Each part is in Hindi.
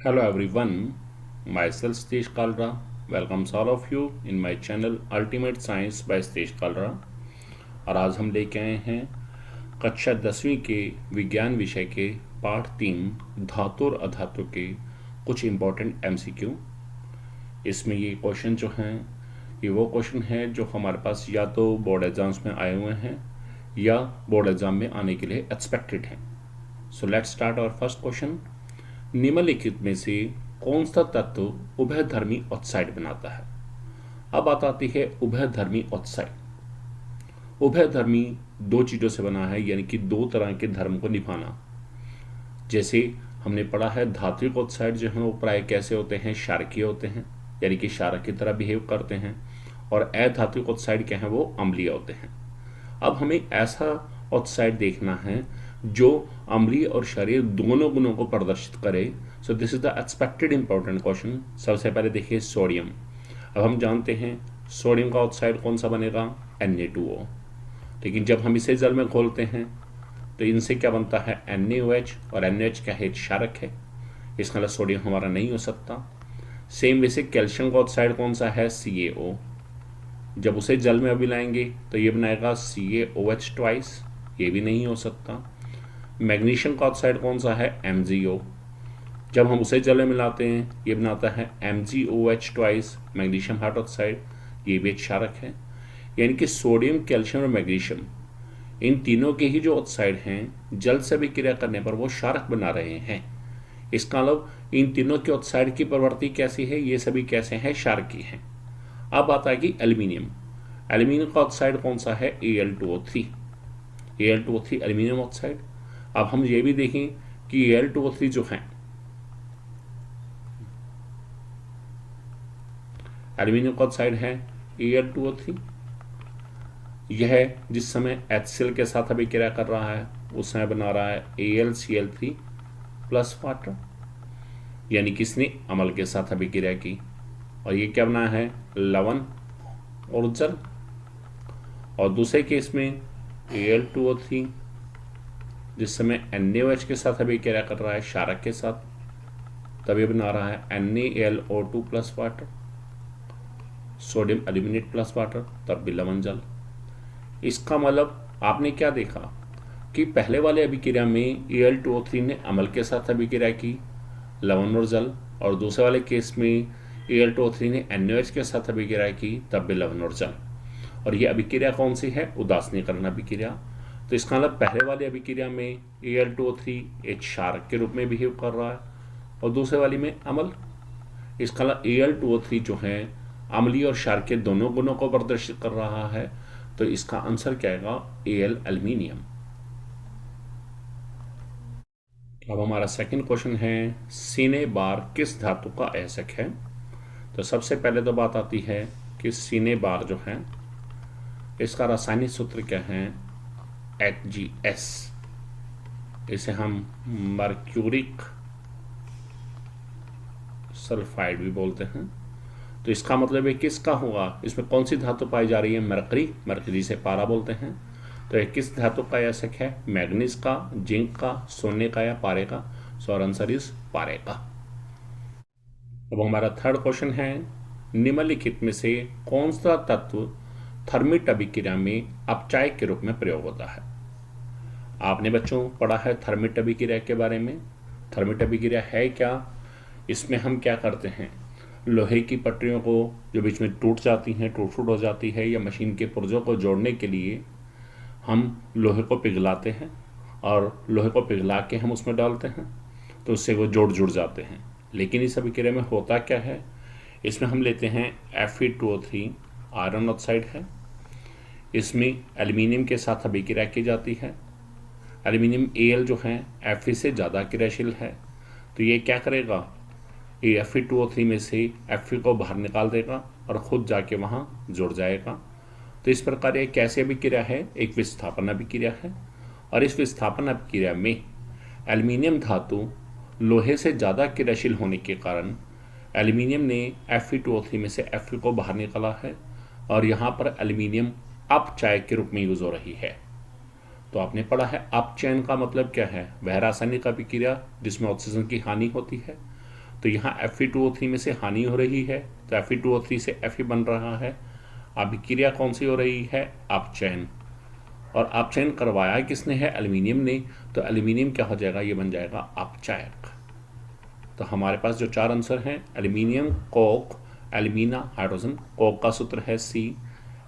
Hello everyone, myself Satish Kalra welcomes all of you in my channel Ultimate Science by Satish Kalra। और आज हम लेके आए हैं कक्षा 10वीं के विज्ञान विषय के पाठ 3 धातु और अधातु के कुछ इम्पोर्टेंट एमसीक्यू। इसमें ये क्वेश्चन जो हैं ये वो क्वेश्चन हैं जो हमारे पास या तो बोर्ड एग्जाम्स में आए हुए हैं या बोर्ड एग्जाम में आने के लिए एक्सपेक्टेड हैं। So let's start our first question. निम्नलिखित में से कौन सा तत्व उभयधर्मी ऑक्साइड बनाता है। अब बात आती है उभयधर्मी ऑक्साइड। उभयधर्मी दो चीजों से बना है, यानी कि दो तरह के धर्म को निभाना। जैसे हमने पढ़ा है धात्विक ऑक्साइड जो है वो प्राय कैसे होते हैं, क्षारकीय होते हैं, यानी कि क्षारक की तरह बिहेव करते हैं। और अधात्विक ऑक्साइड क्या है, वो अम्लीय होते हैं। अब हमें ऐसा ऑक्साइड देखना है जो अम्लीय और क्षारीय दोनों गुणों को प्रदर्शित करे। सो this is the expected important question. सबसे पहले देखिए सोडियम। अब हम जानते हैं सोडियम का ऑक्साइड कौन सा बनेगा, Na2O। लेकिन जब हम इसे जल में घोलते हैं तो इनसे क्या बनता है, NaOH, और NaOH क्या है, क्षारक है। इसका मतलब सोडियम हमारा नहीं हो सकता। सेम वैसे कैल्शियम का ऑक्साइड कौन सा है, CaO। जब उसे जल में अभी लाएंगे तो ये बनाएगा CaOH ट्वाइस, ये भी नहीं हो सकता। मैग्नीशियम का ऑक्साइड कौन सा है, MgO। जब हम उसे जल में मिलाते हैं ये बनाता है MgOH ट्वाइस, मैग्नीशियम हाइड्रोक्साइड, ये भी एक क्षारक है। यानी कि सोडियम, कैल्शियम और मैग्नीशियम इन तीनों के ही जो ऑक्साइड हैं जल से अभिक्रिया करने पर वो क्षारक बना रहे हैं। इसका मतलब इन तीनों के ऑक्साइड की प्रवृत्ति कैसी है, ये सभी कैसे हैं, क्षारकीय हैं। अब बात आएगी एल्यूमिनियम। एल्यूमिनियम का ऑक्साइड कौन सा है, Al2O3। Al2O3 aluminium oxide. अब हम ये भी देखें कि Al2O3 जो है एल्यूमिनियम का ऑक्साइड है Al2O3, यह जिस समय HCl के साथ अभिक्रिया कर रहा है उस समय बना रहा है AlCl3 प्लस वाटर, यानी कि इसने अम्ल के साथ अभिक्रिया की। और ये क्या बना है, लवण और जल। और दूसरे केस में Al2O3 जिस समय NaOH के साथ अभिक्रिया कर रहा है क्षारक के साथ, तब ये बना रहा है NaLO2 plus water, sodium aluminate plus water, तब भी लवण जल। इसका मतलब आपने क्या देखा कि पहले वाले अभिक्रिया में Al2O3 ने अम्ल के साथ अभिक्रिया की, लवण और जल, और दूसरे वाले केस में Al2O3 ने NaOH के साथ अभिक्रिया की, तब भी लवण और जल। और ये अभिक्रिया कौन सी है, उदासीनीकरण अभिक्रिया। तो इसका मतलब पहले वाली अभिक्रिया में Al2O3 एक क्षारक के रूप में बिहेव कर रहा है और दूसरे वाली में अम्ल। इसका मतलब Al2O3 जो है अम्लीय और क्षारकीय दोनों गुणों को प्रदर्शित कर रहा है। तो इसका आंसर क्या आएगा, Al एल्यूमिनियम। अब हमारा सेकंड क्वेश्चन है सीने बार किस धातु का अयस्क है। तो सबसे पहले तो बात आती है कि सीने बार जो है इसका रासायनिक सूत्र क्या है, HgS। इसे हम मर्क्यूरिक सल्फाइड भी बोलते हैं। तो इसका मतलब है किसका होगा, इसमें कौन सी धातु पाई जा रही है, मरकरी। मरकरी से पारा बोलते हैं। तो यह किस धातु का अयस्क है, मैग्नीज का, जिंक का, सोने का या पारे का। सो आंसर इज पारे का। अब हमारा थर्ड क्वेश्चन है निम्नलिखित में से कौन सा तत्व थर्मिट अभिक्रिया में अपचायक के रूप में प्रयोग होता है। आपने बच्चों पढ़ा है थर्मिट अभिक्रिया के बारे में। थर्मिट अभिक्रिया है क्या, इसमें हम क्या करते हैं, लोहे की पटरियों को जो बीच में टूट जाती हैं, टूट फूट हो जाती है, या मशीन के पुर्जों को जोड़ने के लिए हम लोहे को पिघलाते हैं और लोहे को पिघला के हम उसमें डालते हैं तो उससे वो जुड़ जाते हैं। लेकिन इस अभिक्रिया में होता क्या है, इसमें हम लेते हैं Fe2O3 आयरन ऑक्साइड है, इसमें एल्यूमिनियम के साथ अभिक्रिया की जाती है। एल्यूमिनियम Al जो है Fe से ज़्यादा क्रियाशील है, तो ये क्या करेगा, ये Fe2O3 में से Fe को बाहर निकाल देगा और खुद जाके वहाँ जुड़ जाएगा। तो इस प्रकार ये कैसे अभिक्रिया है, एक विस्थापन अभिक्रिया है। और इस विस्थापन अभिक्रिया में एल्यूमिनियम धातु लोहे से ज़्यादा क्रियाशील होने के कारण एल्यूमिनियम ने Fe2O3 में से Fe को बाहर निकाला है और यहाँ पर एल्यूमिनियम अपचायक के रूप में यूज हो रही है। तो आपने पढ़ा है अपचयन का मतलब क्या है, वह रासायनिक अभिक्रिया जिसमें ऑक्सीजन की हानि होती है। तो यहाँ Fe2O3 में से हानि हो रही है, तो Fe2O3 से Fe बन रहा है। अभिक्रिया कौन सी हो रही है? अपचयन। और अपचयन करवाया किसने है? एल्यूमिनियम ने। तो एल्यूमिनियम क्या हो जाएगा? ये बन जाएगा अपचायक। तो हमारे पास जो 4 आंसर हैं, aluminium, Coke, alumina, hydrogen. Coke का सूत्र है C,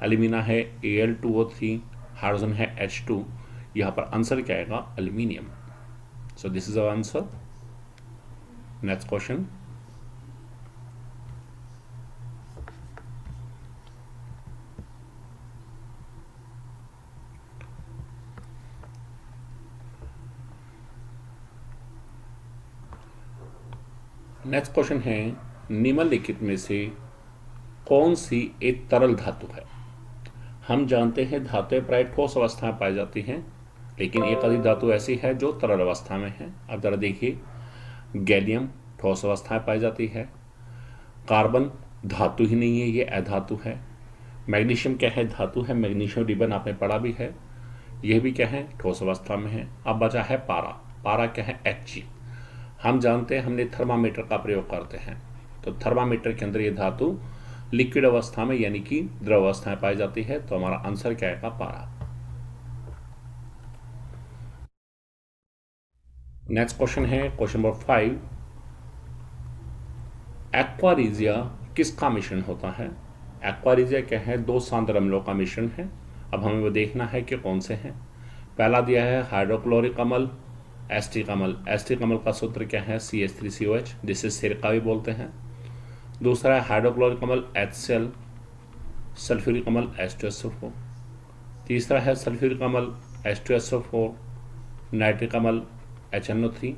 एल्यूमिना है Al2O3, हाइड्रोजन है H2। यहाँ पर आंसर क्या आएगा? Aluminium. So this is our answer. Next question. Next question है, निम्नलिखित में से कौन सी एक तरल धातु है? हम जानते हैं धातुएं प्राय ठोस अवस्था में पाई जाती हैं, लेकिन एक अधिक धातु ऐसी है जो तरल अवस्था में है। अब जरा देखिए, गैलियम ठोस अवस्था में पाई जाती है, कार्बन धातु ही नहीं है, ये अधातु है। मैग्नीशियम क्या है? धातु है, मैग्नीशियम रिबन आपने पढ़ा भी है, यह भी क्या है? ठोस अवस्था में है। अब बचा है पारा। पारा क्या है? Hg। हम जानते हैं, हमने थर्मामीटर का प्रयोग करते हैं, तो थर्मामीटर के अंदर ये धातु लिक्विड अवस्था में यानी कि द्रव अवस्था में पाई जाती है। तो हमारा आंसर क्या आएगा? पारा। नेक्स्ट क्वेश्चन है क्वेश्चन नंबर 5। एक्वारिजिया किसका मिश्रण होता है? एक्वारिजिया क्या है? 2 सांद्र अम्लों का मिश्रण है। अब हमें वो देखना है कि कौन से हैं। पहला दिया है हाइड्रोक्लोरिक अम्ल, एस्टिक अम्ल। एस्टिक अम्ल का सूत्र क्या है? CH3COH, जिसे सिरका भी बोलते हैं। दूसरा है हाइड्रोक्लोरिक अम्ल HCl, सल्फ्यूरिक अम्ल H2SO4। तीसरा है सल्फ्यूरिक अम्ल H2SO4, नाइट्रिक अम्ल HNO3।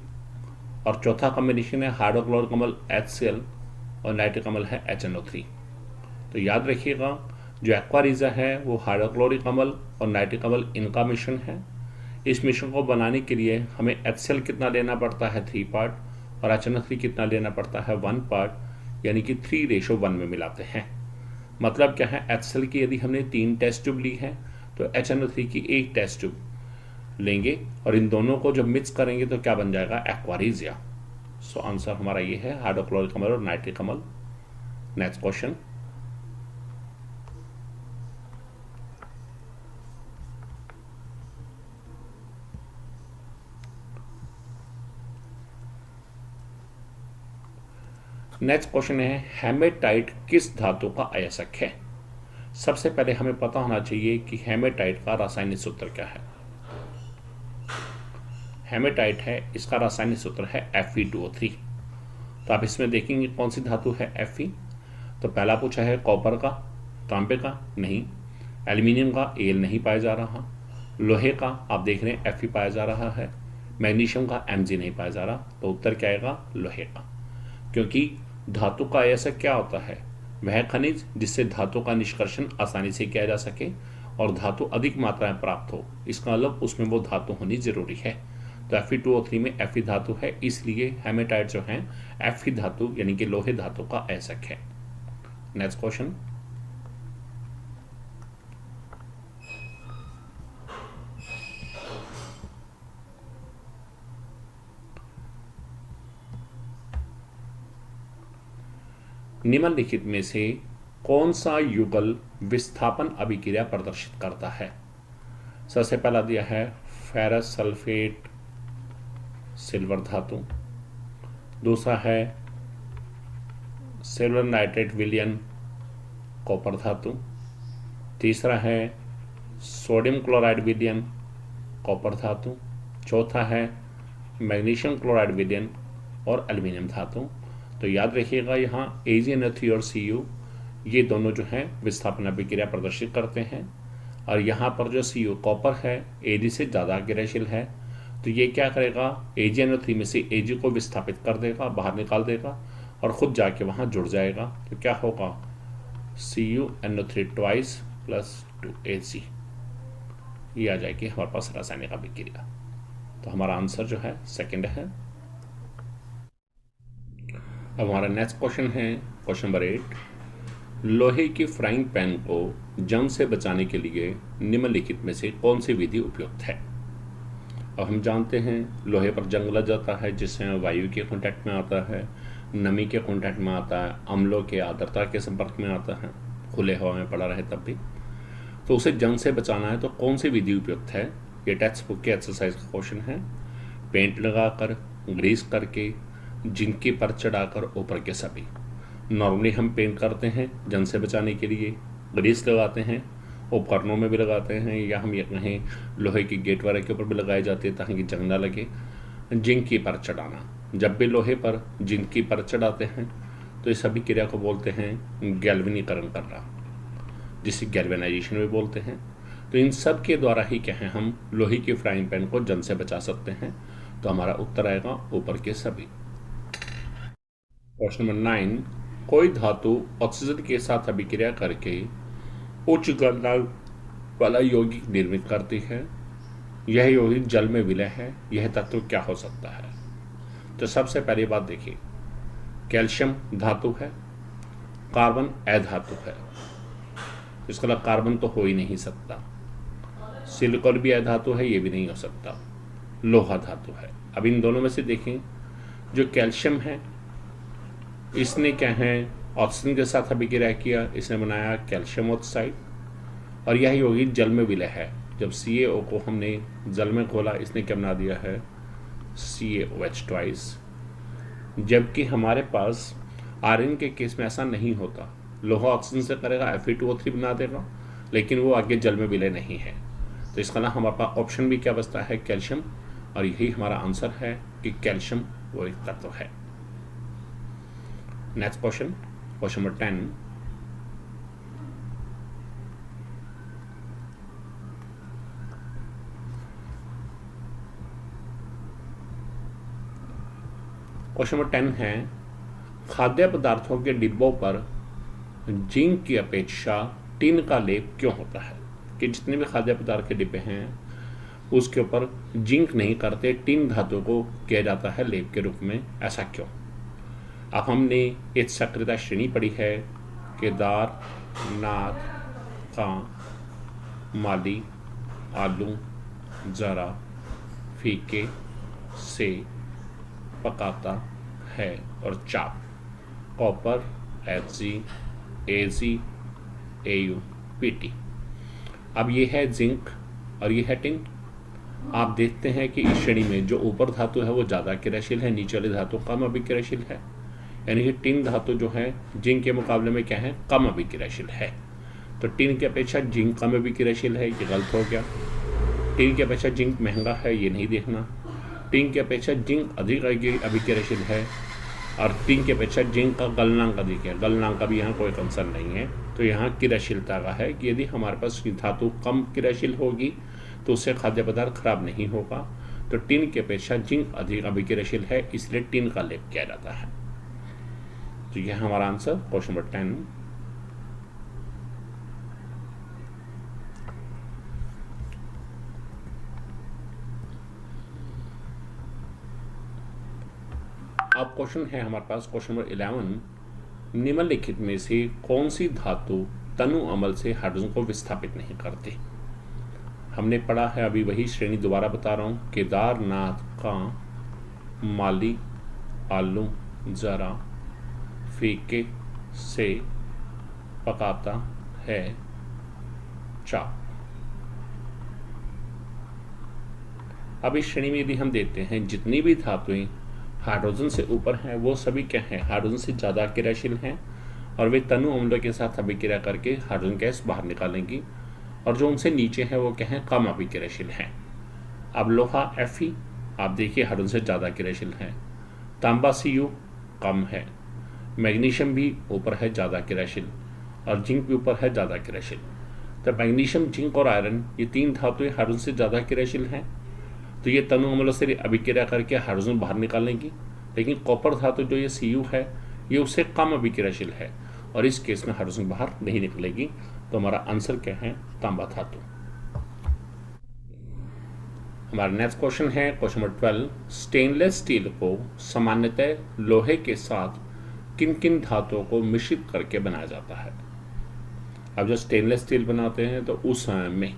और चौथा कॉम्बिनेशन है हाइड्रोक्लोरिक अम्ल HCl और नाइट्रिक अम्ल है HNO3। तो याद रखिएगा, जो एक्वारिजा है वो हाइड्रोक्लोरिक अम्ल और नाइट्रिक अम्ल इनका मिश्रण है। इस मिश्रण को बनाने के लिए हमें HCl कितना लेना पड़ता है? 3 पार्ट। और HNO3 कितना लेना पड़ता है? 1 पार्ट, यानी कि 3:1 में मिलाते हैं। मतलब क्या है? HCl की यदि हमने 3 टेस्ट ट्यूब ली है, तो HNO3 की 1 टेस्ट ट्यूब लेंगे, और इन दोनों को जब मिक्स करेंगे तो क्या बन जाएगा? एक्वारिजिया। सो आंसर हमारा ये है, हाइड्रोक्लोरिक अम्ल और नाइट्रिक अम्ल। Next question. नेक्स्ट क्वेश्चन है, हेमेटाइट किस धातु का अयस्क है? सबसे पहले हमें पता होना चाहिए कि हेमेटाइट का रासायनिक सूत्र क्या है। हेमेटाइट है, इसका रासायनिक सूत्र है Fe2O3। तो आप इसमें देखेंगे कौन सी धातु है Fe। तो पहला पूछा है कॉपर का, तांबे का नहीं, एल्यूमिनियम का Al नहीं पाया जा रहा, लोहे का आप देख रहे हैं Fe पाया जा रहा है, मैग्नीशियम का Mg नहीं पाया जा रहा। तो उत्तर क्या आएगा? लोहे का। क्योंकि धातु का अयस्क क्या होता है? वह खनिज जिससे धातु का निष्कर्षण आसानी से किया जा सके और धातु अधिक मात्रा में प्राप्त हो, इसका मतलब उसमें वो धातु होनी जरूरी है। तो Fe2O3 में Fe धातु है, इसलिए हेमेटाइट जो है Fe धातु यानी कि लोहे धातु का अयस्क है। Next question. निम्नलिखित में से कौन सा युगल विस्थापन अभिक्रिया प्रदर्शित करता है? सबसे पहला दिया है फेरस सल्फेट, सिल्वर धातु। दूसरा है सिल्वर नाइट्रेट विलयन, कॉपर धातु। तीसरा है सोडियम क्लोराइड विलयन, कॉपर धातु। चौथा है मैग्नीशियम क्लोराइड विलयन और एल्यूमिनियम धातु। तो याद रखिएगा, यहाँ AgNO3 और Cu ये दोनों जो हैं विस्थापन अभिक्रिया प्रदर्शित करते हैं, और यहाँ पर जो Cu कॉपर है Ag से ज़्यादा अग्रहशील है, तो ये क्या करेगा? AgNO3 में से Ag को विस्थापित कर देगा, बाहर निकाल देगा और ख़ुद जाके वहाँ जुड़ जाएगा। तो क्या होगा? CuNO3 ट्वाइस प्लस 2Ag, ये आ जाएगी हमारे पास रासायनिक अभिक्रिया। तो हमारा आंसर जो है सेकंड है। अब हमारा नेक्स्ट क्वेश्चन है क्वेश्चन नंबर 8। लोहे की फ्राइंग पैन को जंग से बचाने के लिए निम्नलिखित में से कौन सी विधि उपयुक्त है? अब हम जानते हैं लोहे पर जंग लग जाता है जिससे वायु के कांटेक्ट में आता है, नमी के कॉन्टैक्ट में आता है, अम्लों के आर्द्रता के संपर्क में आता है, खुले हवा में पड़ा रहे तब भी, तो उसे जंग से बचाना है तो कौन सी विधि उपयुक्त है? ये टेक्स्ट बुक के एक्सरसाइज का क्वेश्चन है। पेंट लगाकर, ग्रीस करके, जिंक की परत चढ़ाकर, ऊपर के सभी। नॉर्मली हम पेंट करते हैं जंग से बचाने के लिए, ग्रीस लगाते हैं, उपकरणों में भी लगाते हैं, या हम ये कहें लोहे की गेट वगैरह के ऊपर भी लगाई जाती है ताकि जंग ना लगे। जिंक की परत चढ़ाना, जब भी लोहे पर जिंक की परत चढ़ाते हैं तो इस सभी क्रिया को बोलते हैं गैल्वेनीकरण करना, जिसे गैल्वेनाइजेशन भी बोलते हैं। तो इन सब के द्वारा ही क्या है हम लोहे की फ्राइंग पैन को जंग से बचा सकते हैं। तो हमारा उत्तर आएगा ऊपर के सभी। क्वेश्चन नंबर 9, कोई धातु ऑक्सीजन के साथ अभिक्रिया करके उच्च गलनांक वाला यौगिक निर्मित करती है। यह यौगिक जल में विलय है। यह तत्व क्या हो सकता है? तो सबसे पहली बात देखिए, कैल्शियम धातु है, कार्बन अधातु है, इसका मतलब कार्बन तो हो ही नहीं सकता। सिलिकॉन भी अधातु है, ये भी नहीं हो सकता। लोहा धातु है। अब इन दोनों में से देखें, जो कैल्शियम है इसने क्या है ऑक्सीजन के साथ अभिक्रिया किया, इसने बनाया कैल्शियम ऑक्साइड, और यह यौगिक जल में विलय है। जब CaO को हमने जल में घोला, इसने क्या बना दिया है CaOH ट्वाइस। जबकि हमारे पास आयरन के केस में ऐसा नहीं होता, लोहा ऑक्सीजन से करेगा Fe2O3 बना देगा, लेकिन वो आगे जल में विलय नहीं है। तो इसका ना हमारे पास ऑप्शन भी क्या बचता है कैल्शियम, और यही हमारा आंसर है कि कैल्शियम वो एक तत्व है। Next question, question number 10, question number 10 है, खाद्य पदार्थों के डिब्बों पर जिंक की अपेक्षा टिन का लेप क्यों होता है? कि जितने भी खाद्य पदार्थ के डिब्बे हैं उसके ऊपर जिंक नहीं करते, टिन धातु को किया जाता है लेप के रूप में, ऐसा क्यों? अब हमने एक सक्रियता श्रेणी पढ़ी है, केदार, नाथ, कां, माली, आलू, जरा, फीके, से, पकाता है और चाप, copper, Hg, Ag, Au, Pt। अब ये है जिंक और ये है टिन। आप देखते हैं कि इस श्रेणी में जो ऊपर धातु है वो ज़्यादा क्रियाशील है, नीचे वाली धातु कम अभिक्रियाशील है। यानी कि टिन धातु जो है जिंक के मुकाबले में क्या है, कम अभिक्रियाशील है। तो टिन की अपेक्षा जिंक कम अभिक्रियाशील है, ये गलत हो गया। टिन की अपेक्षा जिंक महंगा है, ये नहीं देखना। टिन की अपेक्षा जिंक अधिक अभिक्रियाशील है, और टिन की अपेक्षा जिंक का गलनांक अधिक है। गलनांक का भी यहाँ कोई कंसर्न नहीं है। तो यहाँ क्रियाशीलता का है कि यदि हमारे पास धातु कम क्रियाशील होगी तो उससे खाद्य पदार्थ खराब नहीं होगा। तो टिन की अपेक्षा जिंक अधिक अभिक्रियाशील है, इसलिए टिन का लेप किया जाता है। तो यह हमारा आंसर क्वेश्चन नंबर 10। अब क्वेश्चन है हमारे पास क्वेश्चन नंबर 11, निम्नलिखित में से कौन सी धातु तनु अम्ल से हाइड्रोजन को विस्थापित नहीं करती? हमने पढ़ा है अभी वही श्रेणी दोबारा बता रहा हूँ, केदारनाथ, कां, माली, आलू, जरा, फीके, से, पकाता है, चाप। अब इस श्रेणी में यदि हम देखते हैं जितनी भी धातुएं हाइड्रोजन से ऊपर हैं वो सभी क्या हैं, हाइड्रोजन से ज़्यादा क्रियाशील हैं, और वे तनु अम्लों के साथ अभिक्रिया करके हाइड्रोजन गैस बाहर निकालेंगी। और जो उनसे नीचे हैं वो क्या हैं, कम अभिक्रियाशील हैं। अब लोहा Fe आप देखिए हाइड्रोजन से ज़्यादा क्रियाशील है, तांबा Cu कम है, मैग्नीशियम भी ऊपर है ज़्यादा क्रियाशील, और जिंक भी ऊपर है ज़्यादा क्रियाशील। तो मैग्नीशियम, जिंक और आयरन ये तीन धातुएं हाइड्रोजन से ज़्यादा क्रियाशील हैं, तो ये तनु अम्लों से अभिक्रिया करके हाइड्रोजन बाहर निकालेंगी। लेकिन कॉपर धातु जो ये Cu है ये उससे कम अभिक्रियाशील है, और इस केस में हाइड्रोजन बाहर नहीं निकलेगी। तो हमारा आंसर क्या है, तांबा धातु। हमारा नेक्स्ट क्वेश्चन है क्वेश्चन नंबर 12, स्टेनलेस स्टील को सामान्यतः लोहे के साथ किन किन धातुओं को मिश्रित करके बनाया जाता है? अब जो स्टेनलेस स्टील बनाते हैं तो उस समय में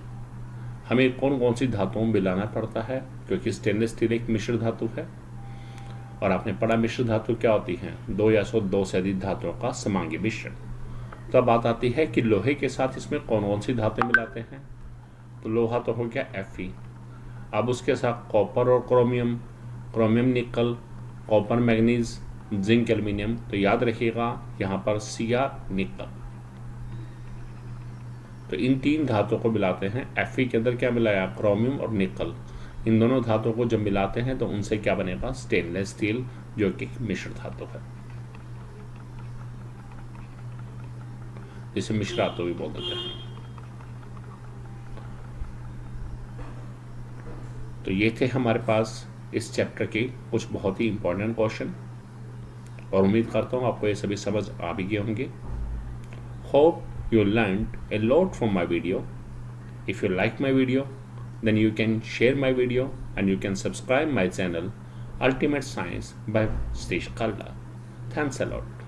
हमें कौन कौन सी धातुओं में मिलाना पड़ता है, क्योंकि स्टेनलेस स्टील एक मिश्र धातु है। और आपने पढ़ा मिश्र धातु क्या होती हैं, दो या दो से अधिक धातुओं का समांगी मिश्रण। तो अब बात आती है कि लोहे के साथ इसमें कौन कौन सी धातुएं मिलाते हैं। तो लोहा तो हो गया Fe, अब उसके साथ कॉपर और क्रोमियम, क्रोमियम निकल, कॉपर मैग्नीज, जिंक एल्यूमिनियम। तो याद रखिएगा यहाँ पर Cr निकल। तो इन तीन धातुओं को मिलाते हैं। Fe के अंदर क्या मिलाया, क्रोमियम और निकल। इन दोनों धातुओं को जब मिलाते हैं तो उनसे क्या बनेगा, स्टेनलेस स्टील, जो कि मिश्र धातु है, जिसे मिश्र धातु भी बोल देते हैं। तो ये थे हमारे पास इस चैप्टर के कुछ बहुत ही इंपॉर्टेंट क्वेश्चन, और उम्मीद करता हूँ आपको ये सभी समझ आ भी गए होंगे। Hope you learned a lot from my video. If you like my video, then you can share my video and you can subscribe my channel Ultimate Science by Satish Kalra. Thanks a lot.